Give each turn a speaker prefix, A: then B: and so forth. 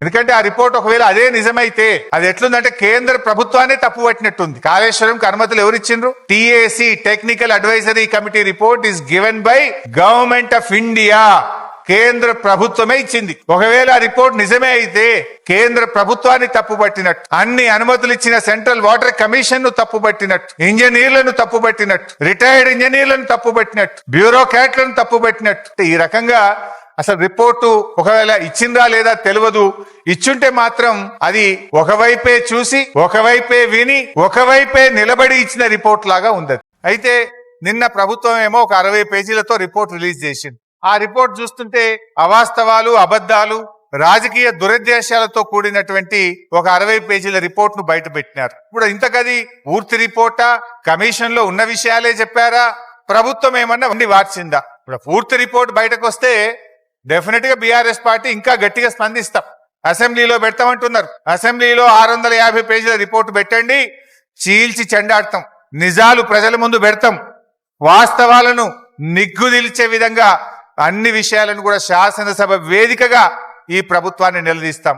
A: ఎందుకంటే ఆ రిపోర్ట్ ఒకవేళ అదే నిజమైతే అది ఎట్లుందంటే కేంద్ర ప్రభుత్వాన్ని తప్పుపట్టినట్టుంది. కాళేశ్వరంకి అనుమతులు ఎవరిచ్చిండ్రు? TAC technical advisory committee report is given by government of India. కేంద్ర ప్రభుత్వమే ఇచ్చింది. ఒకవేళ ఆ రిపోర్ట్ నిజమే అయితే కేంద్ర ప్రభుత్వాన్ని తప్పుపట్టినట్టు, అన్ని అనుమతులు ఇచ్చిన సెంట్రల్ వాటర్ కమిషన్ ను తప్పుపట్టినట్టు, ఇంజనీర్లను తప్పుపట్టినట్టు, రిటైర్డ్ ఇంజనీర్లను తప్పుపట్టినట్టు, బ్యూరోక్రాట్లను తప్పుపట్టినట్టు. ఈ రకంగా అసలు రిపోర్టు ఒకవేళ ఇచ్చిందా లేదా తెలియదు. ఇచ్చుంటే మాత్రం అది ఒకవైపే చూసి ఒకవైపే విని ఒకవైపే నిలబడి ఇచ్చిన రిపోర్ట్ లాగా ఉంది. అయితే నిన్న ప్రభుత్వం ఏమో ఒక 60 పేజీలతో రిపోర్ట్ రిలీజ్ చేసింది. ఆ రిపోర్ట్ చూస్తుంటే అవాస్తవాలు, అబద్ధాలు, రాజకీయ దురుద్దేశాలతో కూడినటువంటి ఒక 60 పేజీల రిపోర్ట్ ను బయట పెట్టినారు. ఇప్పుడు ఇంతకది పూర్తి రిపోర్టా, కమిషన్ లో ఉన్న విషయాలే చెప్పారా, ప్రభుత్వం ఏమన్నా ఉండి వార్చిందా? ఇప్పుడు పూర్తి రిపోర్ట్ బయటకు వస్తే డెఫినెట్ గా బీఆర్ఎస్ పార్టీ ఇంకా గట్టిగా స్పందిస్తాం. అసెంబ్లీలో పెడతామంటున్నారు. అసెంబ్లీలో 650 పేజీల రిపోర్టు పెట్టండి, చీల్చి చెండాడతాం, నిజాలు ప్రజల ముందు పెడతాం, వాస్తవాలను నిగ్గుదిల్చే విధంగా అన్ని విషయాలను కూడా శాసనసభ వేదికగా ఈ ప్రభుత్వాన్ని నిలదీస్తాం.